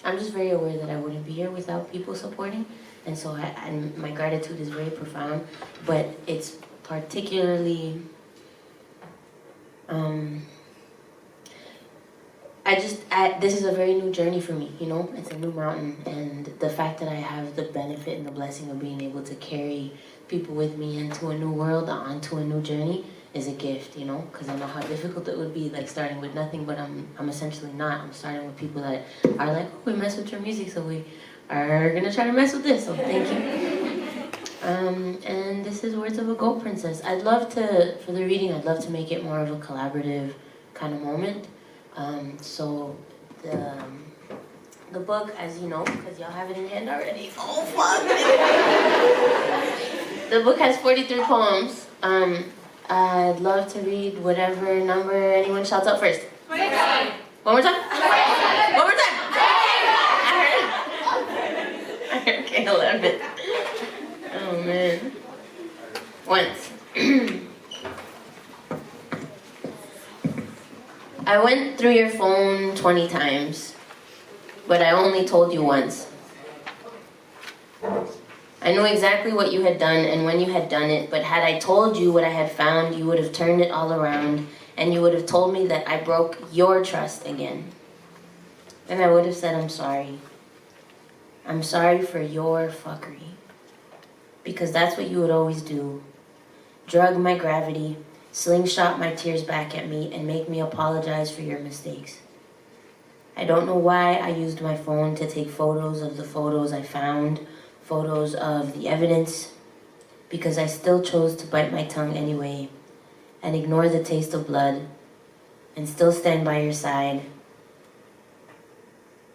I'm just very aware that I wouldn't be here without people supporting, and so and my gratitude is very profound, but it's particularly, this is a very new journey for me, you know? It's a new mountain, and the fact that I have the benefit and the blessing of being able to carry people with me into a new world, onto a new journey, is a gift, you know? Because I know how difficult it would be, like, starting with nothing, but I'm essentially not. I'm starting with people that are like, oh, we mess with your music, so we are gonna try to mess with this, so thank you. And this is Words of a Goat Princess. I'd love to, for the reading, I'd love to make it more of a collaborative kind of moment. So the book, as you know, because y'all have it in hand already. Oh, fuck! The book has 43 poems. I'd love to read whatever number anyone shouts out first. 25. One more time? 25. One more time? 25. Okay, 11. Oh, man. Once. I went through your phone 20 times, but I only told you once. I knew exactly what you had done and when you had done it, but had I told you what I had found, you would have turned it all around, and you would have told me that I broke your trust again. And I would have said, I'm sorry. I'm sorry for your fuckery. Because that's what you would always do. Drug my gravity, slingshot my tears back at me, and make me apologize for your mistakes. I don't know why I used my phone to take photos of the photos I found, photos of the evidence, because I still chose to bite my tongue anyway and ignore the taste of blood and still stand by your side.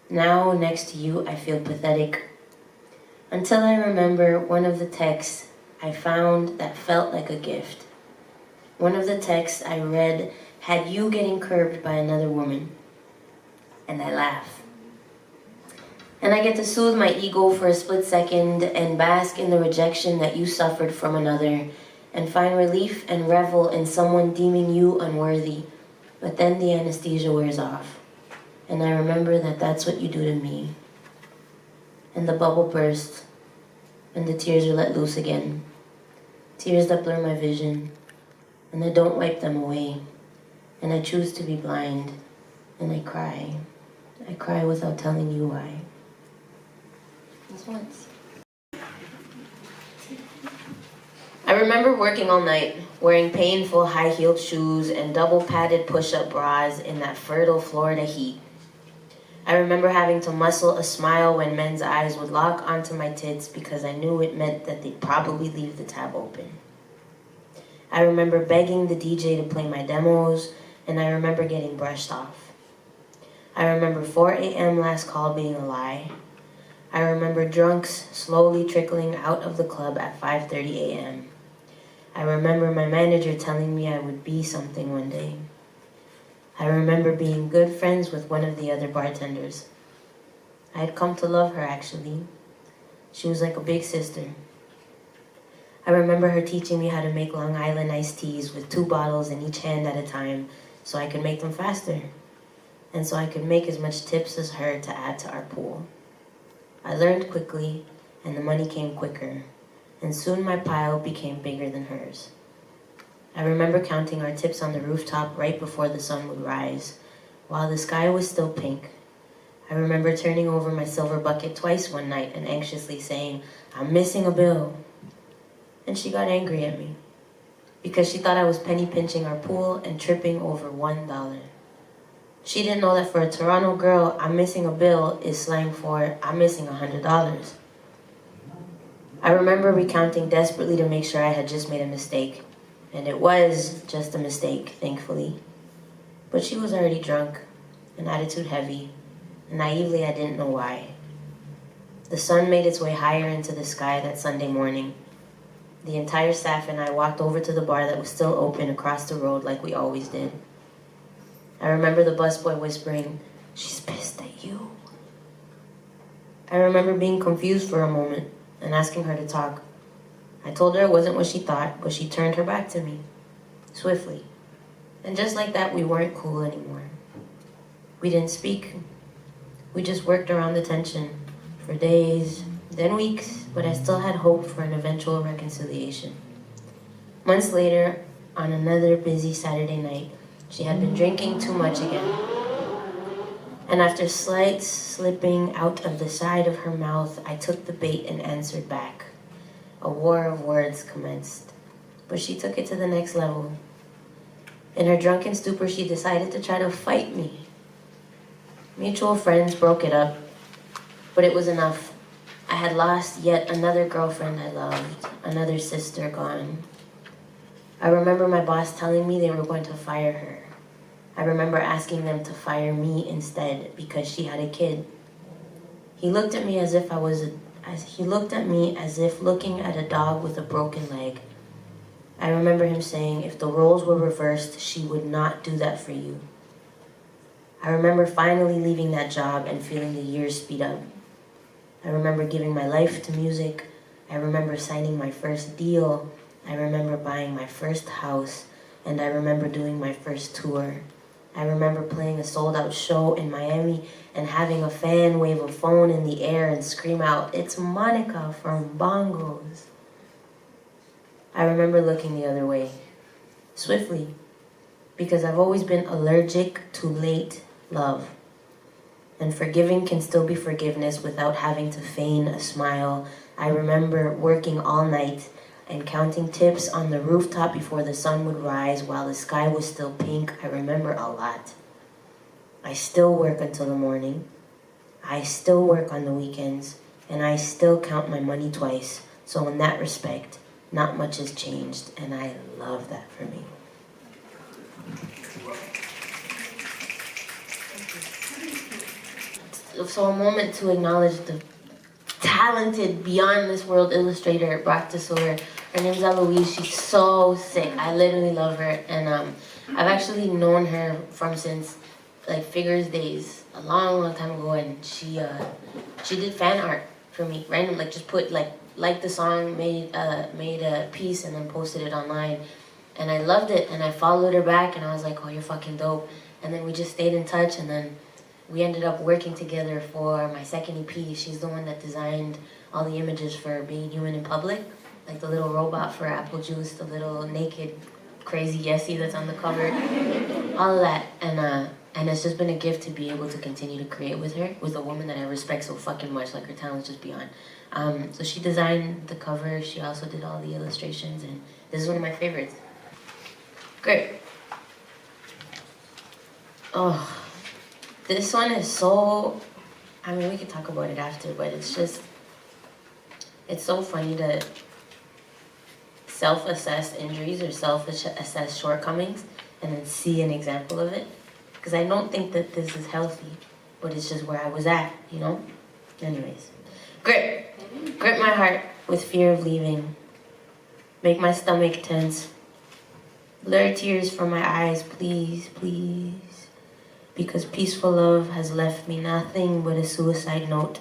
Now, next to you, I feel pathetic. Until I remember one of the texts I found that felt like a gift. One of the texts I read had you getting curbed by another woman. And I laugh. And I get to soothe my ego for a split second and bask in the rejection that you suffered from another and find relief and revel in someone deeming you unworthy. But then the anesthesia wears off. And I remember that that's what you do to me. And the bubble bursts, and the tears are let loose again. Tears that blur my vision, and I don't wipe them away. And I choose to be blind, and I cry. I cry without telling you why. Just once. I remember working all night, wearing painful high-heeled shoes and double-padded push-up bras in that fertile Florida heat. I remember having to muscle a smile when men's eyes would lock onto my tits because I knew it meant that they'd probably leave the tab open. I remember begging the DJ to play my demos, and I remember getting brushed off. I remember 4 a.m. last call being a lie. I remember drunks slowly trickling out of the club at 5:30 a.m. I remember my manager telling me I would be something one day. I remember being good friends with one of the other bartenders. I had come to love her, actually. She was like a big sister. I remember her teaching me how to make Long Island iced teas with 2 bottles in each hand at a time so I could make them faster, and so I could make as much tips as her to add to our pool. I learned quickly, and the money came quicker, and soon my pile became bigger than hers. I remember counting our tips on the rooftop right before the sun would rise, while the sky was still pink. I remember turning over my silver bucket twice one night and anxiously saying, "I'm missing a bill." And she got angry at me, because she thought I was penny pinching our pool and tripping over $1. She didn't know that for a Toronto girl, "I'm missing a bill" is slang for "I'm missing $100. I remember recounting desperately to make sure I had just made a mistake. And it was just a mistake, thankfully. But she was already drunk, and attitude heavy, and naively I didn't know why. The sun made its way higher into the sky that Sunday morning. The entire staff and I walked over to the bar that was still open across the road like we always did. I remember the busboy whispering, "She's pissed at you." I remember being confused for a moment and asking her to talk. I told her it wasn't what she thought, but she turned her back to me, swiftly. And just like that, we weren't cool anymore. We didn't speak. We just worked around the tension for days, then weeks, but I still had hope for an eventual reconciliation. Months later, on another busy Saturday night, she had been drinking too much again. And after slight slipping out of the side of her mouth, I took the bait and answered back. A war of words commenced, but she took it to the next level. In her drunken stupor, she decided to try to fight me. Mutual friends broke it up, but it was enough. I had lost yet another girlfriend I loved, another sister gone. I remember my boss telling me they were going to fire her. I remember asking them to fire me instead because she had a kid. He looked at me as if looking at a dog with a broken leg. I remember him saying, if the roles were reversed, she would not do that for you. I remember finally leaving that job and feeling the years speed up. I remember giving my life to music. I remember signing my first deal. I remember buying my first house. And I remember doing my first tour. I remember playing a sold-out show in Miami and having a fan wave a phone in the air and scream out, "It's Monica from Bongos." I remember looking the other way, swiftly, because I've always been allergic to late love. And forgiving can still be forgiveness without having to feign a smile. I remember working all night and counting tips on the rooftop before the sun would rise while the sky was still pink. I remember a lot. I still work until the morning. I still work on the weekends. And I still count my money twice. So in that respect, not much has changed. And I love that for me. So a moment to acknowledge the talented, beyond this world illustrator brought to Solar. Her name's Eloise. She's so sick. I literally love her. And I've actually known her from since like Figures days, a long time ago. And she did fan art for me, random, like just put like the song, made a piece and then posted it online. And I loved it. And I followed her back and I was like, oh, you're fucking dope. And then we just stayed in touch. And then we ended up working together for my second EP. She's the one that designed all the images for Being Human in Public, like the little robot for Apple Juice, the little naked, crazy Jessie that's on the cover, all of that. And it's just been a gift to be able to continue to create with her, with a woman that I respect so fucking much, like her talent's just beyond. So she designed the cover, she also did all the illustrations, and this is one of my favorites. Great. Oh. This one is so, I mean, we can talk about it after, but it's so funny to self-assess injuries or self-assess shortcomings and then see an example of it. Because I don't think that this is healthy, but it's just where I was at, you know? Anyways. Grip my heart with fear of leaving. Make my stomach tense. Blur tears from my eyes, please, please. Because peaceful love has left me nothing but a suicide note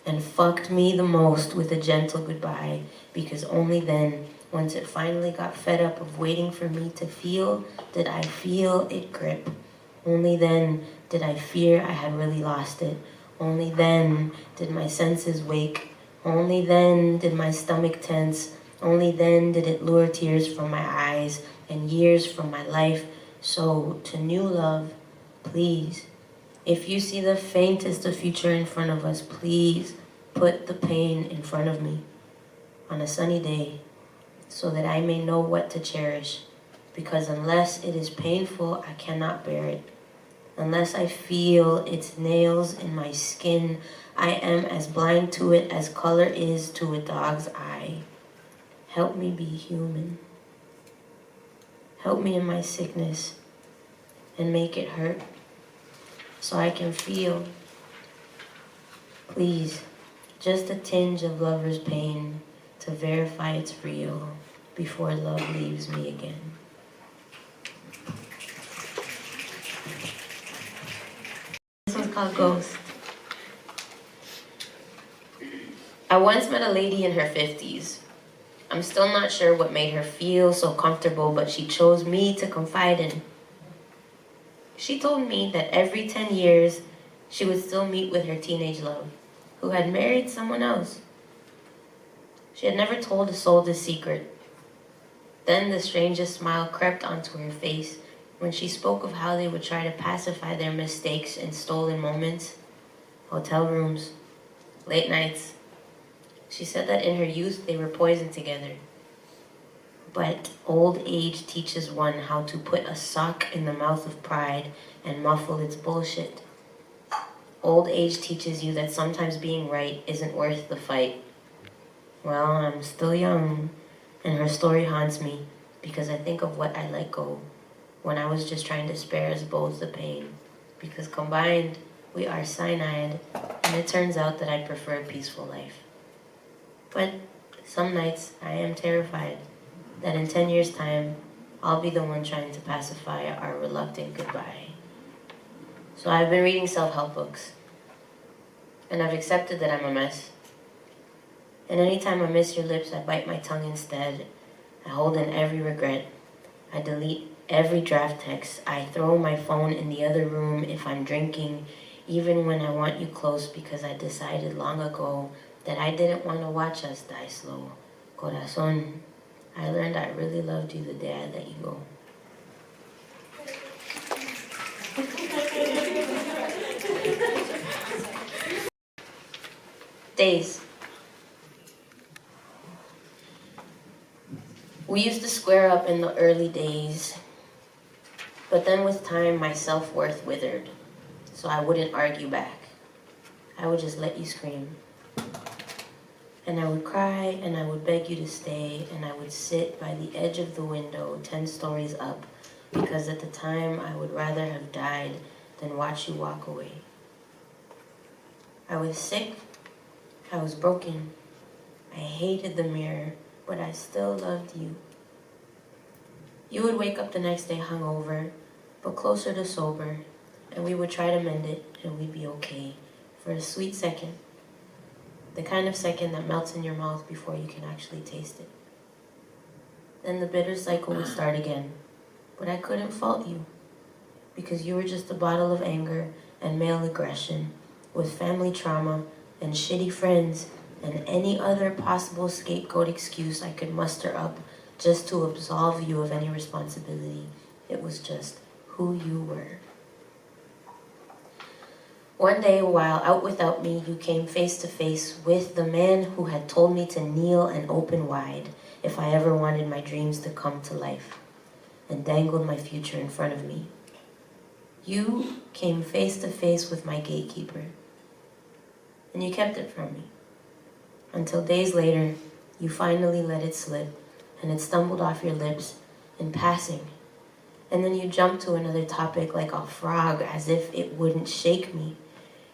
and fucked me the most with a gentle goodbye, because only then, once it finally got fed up of waiting for me to feel, did I feel it grip. Only then did I fear I had really lost it. Only then did my senses wake. Only then did my stomach tense. Only then did it lure tears from my eyes and years from my life. So, to new love, please, if you see the faintest of future in front of us, please put the pain in front of me on a sunny day so that I may know what to cherish. Because unless it is painful, I cannot bear it. Unless I feel its nails in my skin, I am as blind to it as color is to a dog's eye. Help me be human. Help me in my sickness and make it hurt so I can feel. Please, just a tinge of lover's pain to verify it's real before love leaves me again. This one's called Ghost. I once met a lady in her 50s. I'm still not sure what made her feel so comfortable, but she chose me to confide in. She told me that every 10 years, she would still meet with her teenage love, who had married someone else. She had never told a soul this secret. Then the strangest smile crept onto her face when she spoke of how they would try to pacify their mistakes in stolen moments, hotel rooms, late nights. She said that in her youth they were poisoned together. But old age teaches one how to put a sock in the mouth of pride and muffle its bullshit. Old age teaches you that sometimes being right isn't worth the fight. Well, I'm still young, and her story haunts me because I think of what I let go when I was just trying to spare us both the pain. Because combined, we are cyanide, and it turns out that I prefer a peaceful life. But some nights I am terrified that in 10 years' time, I'll be the one trying to pacify our reluctant goodbye. So I've been reading self-help books, and I've accepted that I'm a mess. And anytime I miss your lips, I bite my tongue instead. I hold in every regret. I delete every draft text. I throw my phone in the other room if I'm drinking, even when I want you close, because I decided long ago that I didn't want to watch us die slow. Corazón, I learned I really loved you the day I let you go. Days. We used to square up in the early days, but then with time my self-worth withered, so I wouldn't argue back. I would just let you scream. And I would cry, and I would beg you to stay, and I would sit by the edge of the window 10 stories up, because at the time I would rather have died than watch you walk away. I was sick, I was broken, I hated the mirror, but I still loved you. You would wake up the next day hungover, but closer to sober, and we would try to mend it, and we'd be okay for a sweet second. The kind of second that melts in your mouth before you can actually taste it. Then the bitter cycle would start again, but I couldn't fault you, because you were just a bottle of anger and male aggression, with family trauma and shitty friends and any other possible scapegoat excuse I could muster up just to absolve you of any responsibility. It was just who you were. One day, while out without me, you came face to face with the man who had told me to kneel and open wide if I ever wanted my dreams to come to life, and dangled my future in front of me. You came face to face with my gatekeeper, and you kept it from me. Until days later, you finally let it slip, and it stumbled off your lips in passing. And then you jumped to another topic like a frog, as if it wouldn't shake me.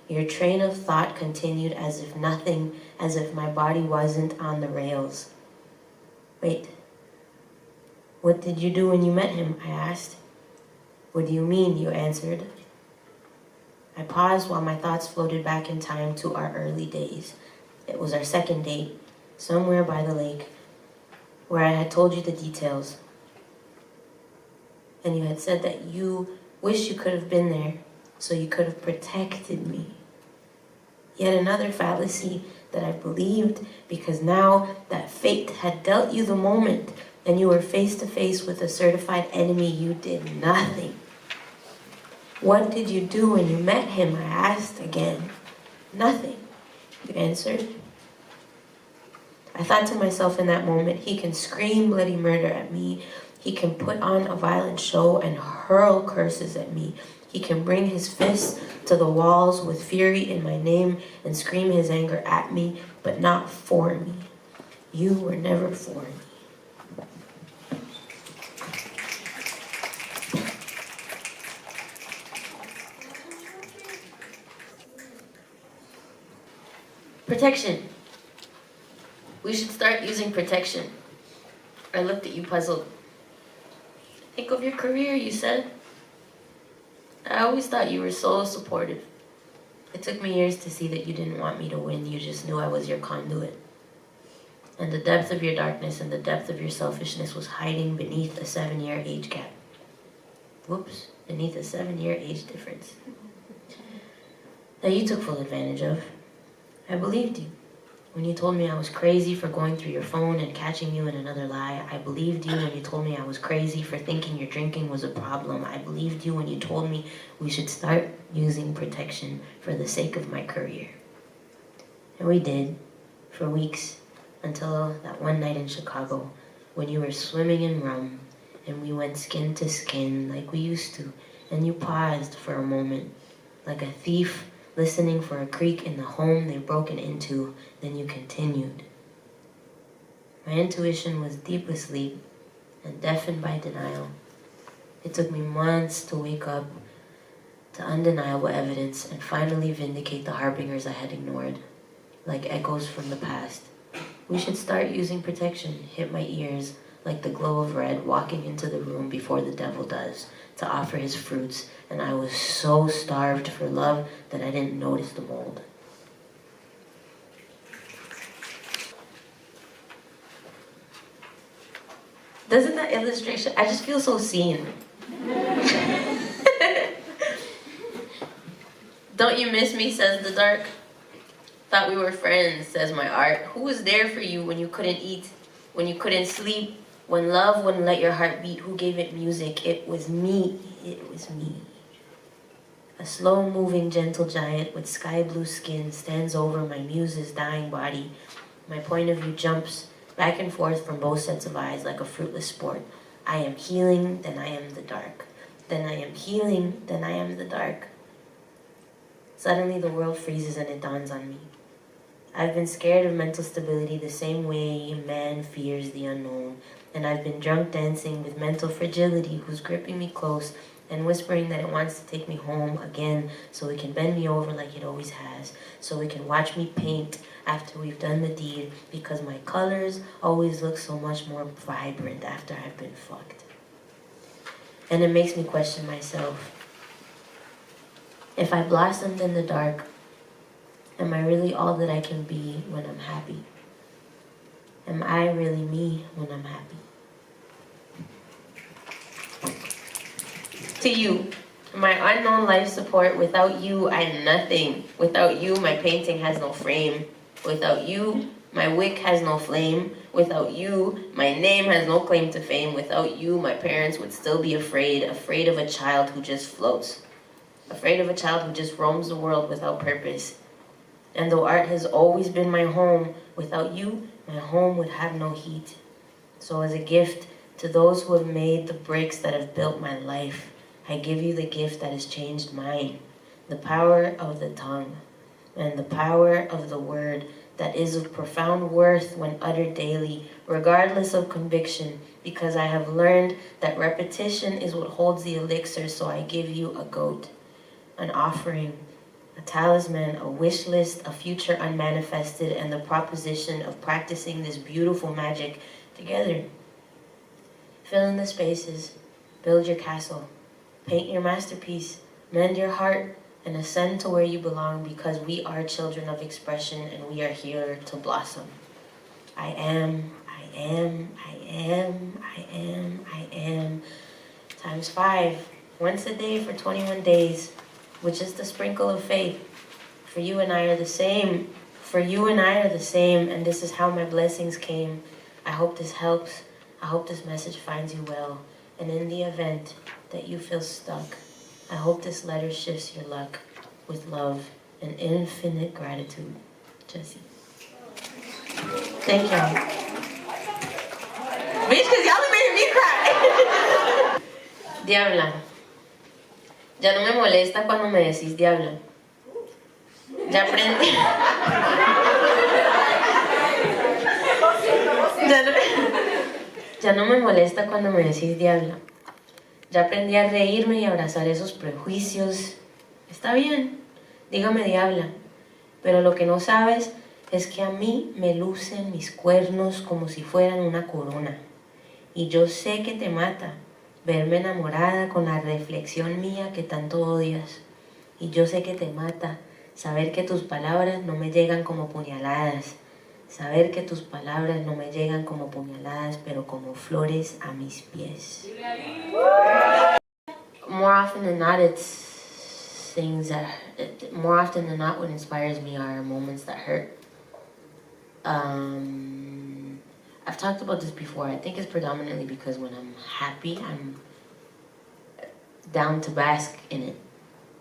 Your train of thought continued as if nothing, as if my body wasn't on the rails. Wait, what did you do when you met him? I asked. What do you mean? You answered. I paused while my thoughts floated back in time to our early days. It was our second date, somewhere by the lake, where I had told you the details. And you had said that you wish you could have been there so you could have protected me. Yet another fallacy that I believed, because now that fate had dealt you the moment and you were face to face with a certified enemy, you did nothing. What did you do when you met him? I asked again. Nothing, you answered. I thought to myself in that moment, he can scream bloody murder at me. He can put on a violent show and hurl curses at me. He can bring his fists to the walls with fury in my name and scream his anger at me, but not for me. You were never for me. Protection. We should start using protection. I looked at you puzzled. Think of your career, you said. I always thought you were so supportive. It took me years to see that you didn't want me to win. You just knew I was your conduit. And the depth of your darkness and the depth of your selfishness was hiding beneath a 7-year age gap. Whoops, beneath a 7-year age difference. that you took full advantage of. I believed you. When you told me I was crazy for going through your phone and catching you in another lie, I believed you when you told me I was crazy for thinking your drinking was a problem. I believed you when you told me we should start using protection for the sake of my career. And we did, for weeks, until that one night in Chicago when you were swimming in rum and we went skin to skin like we used to, and you paused for a moment, like a thief listening for a creak in the home they've broken into, then you continued. My intuition was deep with sleep and deafened by denial. It took me months to wake up to undeniable evidence and finally vindicate the harbingers I had ignored, like echoes from the past. We should start using protection hit my ears like the glow of red walking into the room before the devil does to offer his fruits, and I was so starved for love that I didn't notice the mold. Doesn't that illustration, I just feel so seen. Don't you miss me, says the dark. Thought we were friends, says my art. Who was there for you when you couldn't eat, when you couldn't sleep, when love wouldn't let your heart beat? Who gave it music? It was me. It was me. A slow-moving, gentle giant with sky-blue skin stands over my muse's dying body. My point of view jumps back and forth from both sets of eyes like a fruitless sport. I am healing, then I am the dark. Then I am healing, then I am the dark. Suddenly the world freezes and it dawns on me. I've been scared of mental stability the same way man fears the unknown. And I've been drunk dancing with mental fragility who's gripping me close and whispering that it wants to take me home again so it can bend me over like it always has, so it can watch me paint after we've done the deed, because my colors always look so much more vibrant after I've been fucked. And it makes me question myself. If I blossomed in the dark, am I really all that I can be when I'm happy? Am I really me when I'm happy? To you, my unknown life support, without you, I'm nothing. Without you, my painting has no frame. Without you, my wick has no flame. Without you, my name has no claim to fame. Without you, my parents would still be afraid of a child who just floats. Afraid of a child who just roams the world without purpose. And though art has always been my home, without you, my home would have no heat. So as a gift to those who have made the bricks that have built my life, I give you the gift that has changed mine, the power of the tongue, and the power of the word that is of profound worth when uttered daily, regardless of conviction, because I have learned that repetition is what holds the elixir, so I give you a goat, an offering, a talisman, a wish list, a future unmanifested, and the proposition of practicing this beautiful magic together. Fill in the spaces, build your castle, paint your masterpiece, mend your heart, and ascend to where you belong, because we are children of expression and we are here to blossom. I am, I am, I am, I am, I am, times 5, once a day for 21 days, with just a sprinkle of faith. For you and I are the same. For you and I are the same, and this is how my blessings came. I hope this helps. I hope this message finds you well. And in the event that you feel stuck, I hope this letter shifts your luck with love and infinite gratitude. Jessie. Thank y'all. Bitch, because y'all are making me cry. Diabla. Ya no me molesta cuando me decís diabla. Ya aprendí. Ya no me molesta cuando me decís diabla. Ya aprendí a reírme y abrazar esos prejuicios. Está bien, dígame diabla. Pero lo que no sabes es que a mí me lucen mis cuernos como si fueran una corona. Y yo sé que te mata verme enamorada con la reflexión mía que tanto odias. Y yo sé que te mata saber que tus palabras no me llegan como puñaladas. Saber que tus palabras no me llegan como puñaladas, pero como flores a mis pies. More often than not, it's things that more often than not, what inspires me are moments that hurt. I've talked about this before. I think it's predominantly because when I'm happy, I'm down to bask in it,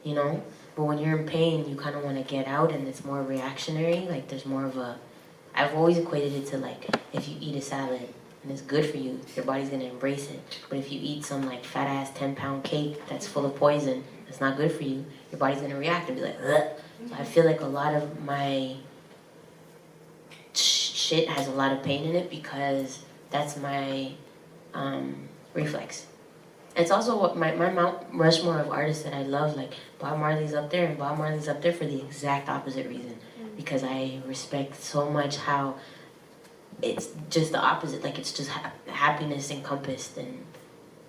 you know? But when you're in pain, you kind of want to get out, and it's more reactionary. Like, there's more of a... I've always equated it to, like, if you eat a salad and it's good for you, your body's going to embrace it. But if you eat some, like, fat-ass 10-pound cake that's full of poison, that's not good for you, your body's going to react and be like, ugh. So I feel like a lot of my shit has a lot of pain in it because that's my reflex. It's also what my Mount Rushmore of artists that I love, like Bob Marley's up there, and Bob Marley's up there for the exact opposite reason. Because I respect so much how it's just the opposite, like it's just happiness encompassed, and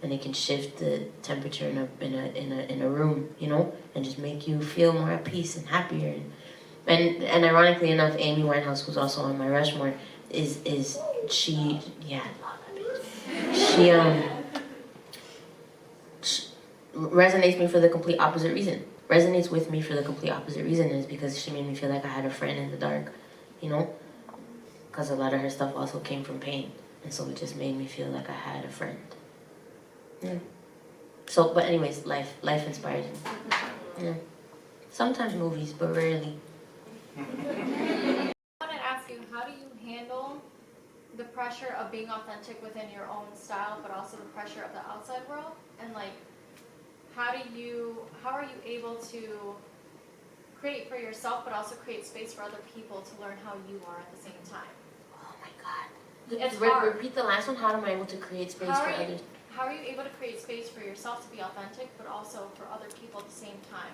it can shift the temperature in a room, you know, and just make you feel more at peace and happier. And ironically enough, Amy Winehouse, who's also on my Rushmore, is she? Yeah, I love that bitch. She resonates me for the complete opposite reason. Resonates with me for the complete opposite reason is because she made me feel like I had a friend in the dark, you know? Because a lot of her stuff also came from pain. And so it just made me feel like I had a friend. Yeah. So, but anyways, life inspires me. Yeah. Sometimes movies, but rarely. I want to ask you, how do you handle the pressure of being authentic within your own style, but also the pressure of the outside world? And like, how are you able to create for yourself, but also create space for other people to learn how you are at the same time? Oh my God. It's hard. Repeat the last one. How am I able to create space for others? How are you able to create space for yourself to be authentic, but also for other people at the same time?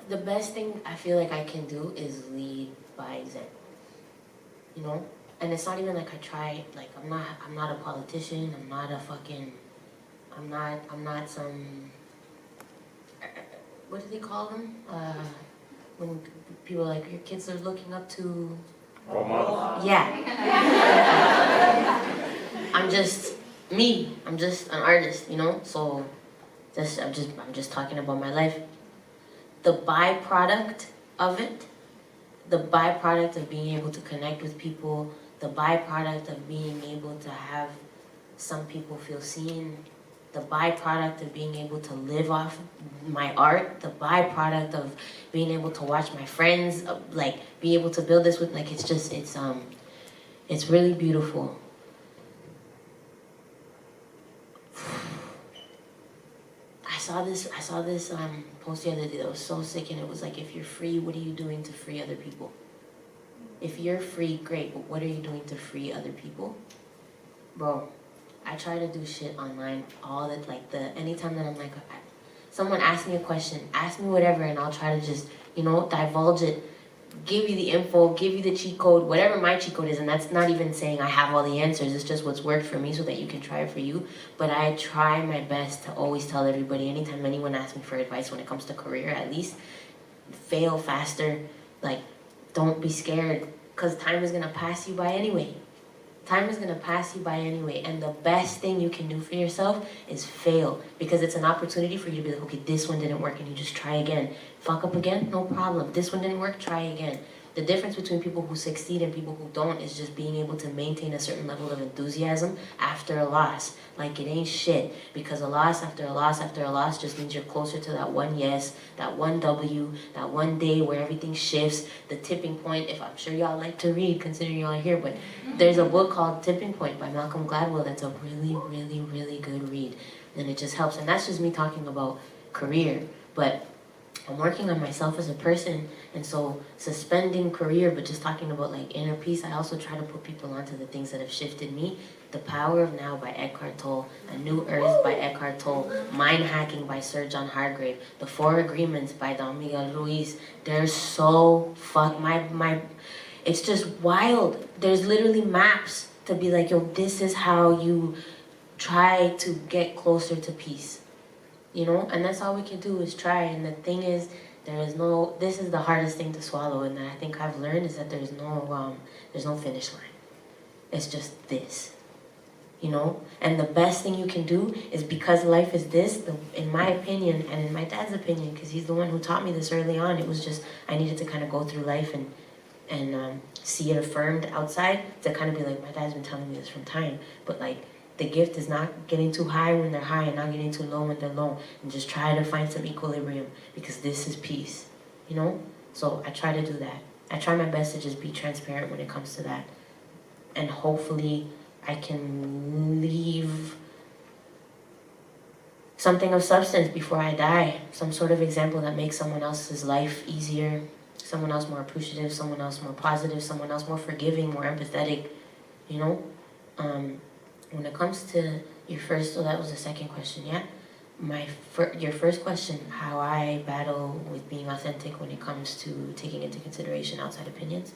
The best thing I feel like I can do is lead by example. You know? And it's not even like I try, like I'm not a politician, I'm not some, what do they call them? When people are like, your kids are looking up to... Role models? Yeah. I'm just me. I'm just an artist, you know? So I'm just talking about my life. The byproduct of it, the byproduct of being able to connect with people, the byproduct of being able to have some people feel seen, the byproduct of being able to live off my art, the byproduct of being able to watch my friends, like, be able to build this with, like, it's really beautiful. I saw this post the other day that was so sick, and it was like, if you're free, what are you doing to free other people? If you're free, great, but what are you doing to free other people? Bro, I try to do shit online all that, like, anytime that I'm like, someone asks me a question, ask me whatever, and I'll try to just, you know, divulge it, give you the info, give you the cheat code, whatever my cheat code is, and that's not even saying I have all the answers, it's just what's worked for me so that you can try it for you. But I try my best to always tell everybody, anytime anyone asks me for advice when it comes to career, at least, fail faster, like, don't be scared, because time is going to pass you by anyway. Time is going to pass you by anyway, and the best thing you can do for yourself is fail, because it's an opportunity for you to be like, okay, this one didn't work, and you just try again. Fuck up again? No problem. This one didn't work? Try again. The difference between people who succeed and people who don't is just being able to maintain a certain level of enthusiasm after a loss. Like, it ain't shit, because a loss after a loss after a loss just means you're closer to that one yes, that one W, that one day where everything shifts, the tipping point. If I'm sure y'all like to read, considering y'all are here, but there's a book called Tipping Point by Malcolm Gladwell that's a really, really, really good read, and it just helps. And that's just me talking about career, but I'm working on myself as a person, and so suspending career, but just talking about like inner peace, I also try to put people onto the things that have shifted me. The Power of Now by Eckhart Tolle, A New Earth by Eckhart Tolle, Mind Hacking by Sir John Hargrave, The Four Agreements by Don Miguel Ruiz. They're so it's just wild. There's literally maps to be like, yo, this is how you try to get closer to peace. You know, and that's all we can do is try. And the thing is, this is the hardest thing to swallow, and that I think I've learned is that there's no finish line. It's just this. you know? And the best thing you can do is, because life is this, in my opinion, and in my dad's opinion, because he's the one who taught me this early on, it was just, I needed to kind of go through life and see it affirmed outside, to kind of be like, my dad's been telling me this from time, but like, the gift is not getting too high when they're high and not getting too low when they're low, and just try to find some equilibrium, because this is peace, you know? So I try to do that. I try my best to just be transparent when it comes to that, and hopefully I can leave something of substance before I die, some sort of example that makes someone else's life easier, someone else more appreciative, someone else more positive, someone else more forgiving, more empathetic, you know? When it comes to your first, so that was the second question, yeah? Your first question, how I battle with being authentic when it comes to taking into consideration outside opinions.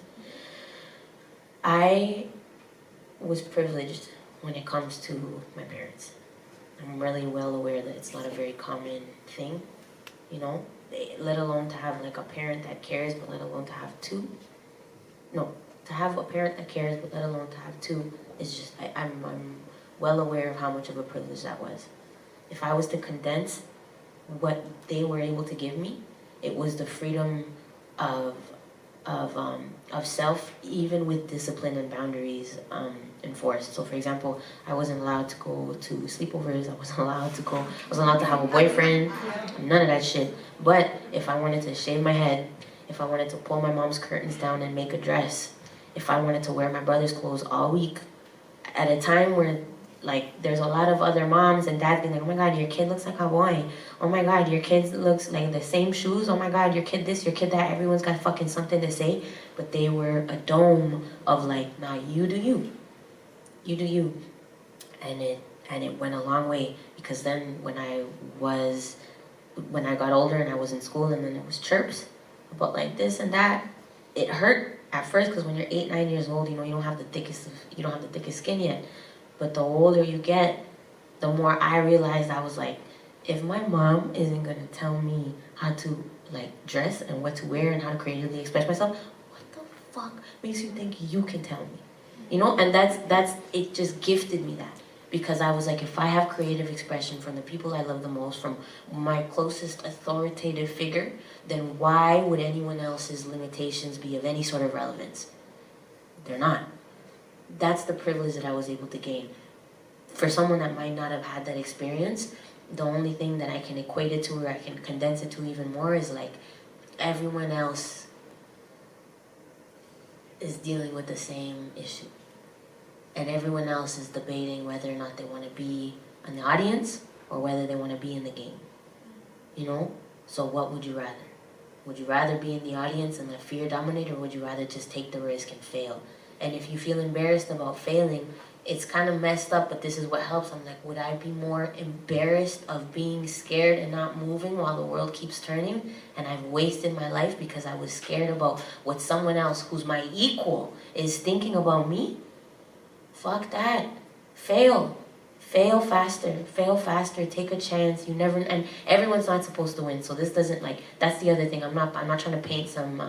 I was privileged when it comes to my parents. I'm really well aware that it's not a very common thing, you know? Let alone to have like a parent that cares, but let alone to have two. No, to have a parent that cares, but let alone to have two, is just, I'm well aware of how much of a privilege that was. If I was to condense what they were able to give me, it was the freedom of self, even with discipline and boundaries enforced. So for example, I wasn't allowed to go to sleepovers, I wasn't allowed to have a boyfriend, none of that shit. But if I wanted to shave my head, if I wanted to pull my mom's curtains down and make a dress, if I wanted to wear my brother's clothes all week, at a time where like there's a lot of other moms and dads being like, oh my god, your kid looks like Hawaii. Oh my god, your kid looks like the same shoes. Oh my god, your kid this, your kid that. Everyone's got fucking something to say. But they were a dome of like, nah, you do you. You do you. And it went a long way, because then when I got older and I was in school, and then it was chirps about like this and that, it hurt at first, because when you're 8, 9 years old, you know, you don't have the thickest skin yet. But the older you get, the more I realized, I was like, if my mom isn't gonna tell me how to like dress and what to wear and how to creatively express myself, what the fuck makes you think you can tell me? You know, and that's it just gifted me that. Because I was like, if I have creative expression from the people I love the most, from my closest authoritative figure, then why would anyone else's limitations be of any sort of relevance? They're not. That's the privilege that I was able to gain. For someone that might not have had that experience, the only thing that I can equate it to, or I can condense it to even more, is like, everyone else is dealing with the same issue. And everyone else is debating whether or not they want to be in the audience or whether they want to be in the game. You know? So what would you rather? Would you rather be in the audience and let fear dominate, or would you rather just take the risk and fail? And if you feel embarrassed about failing, it's kind of messed up, but this is what helps. I'm like, would I be more embarrassed of being scared and not moving while the world keeps turning, and I've wasted my life because I was scared about what someone else who's my equal is thinking about me? Fuck that. Fail. Fail faster, take a chance. You never, and everyone's not supposed to win, so this doesn't, like, that's the other thing. I'm not trying to paint some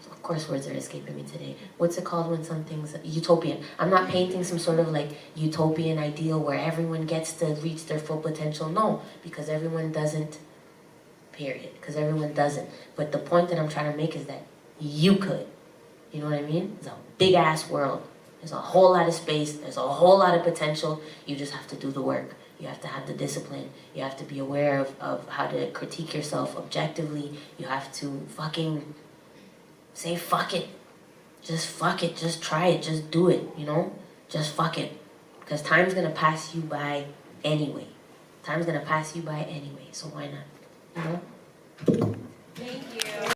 of course words are escaping me today. What's it called when something's utopian? I'm not painting some sort of like utopian ideal where everyone gets to reach their full potential. No, because everyone doesn't, period. Because everyone doesn't. But the point that I'm trying to make is that you could. You know what I mean? It's a big ass world. There's a whole lot of space. There's a whole lot of potential. You just have to do the work. You have to have the discipline. You have to be aware of how to critique yourself objectively. You have to fucking say fuck it. Just fuck it. Just try it. Just do it, you know? Just fuck it. Because time's going to pass you by anyway. Time's going to pass you by anyway. So why not? You know?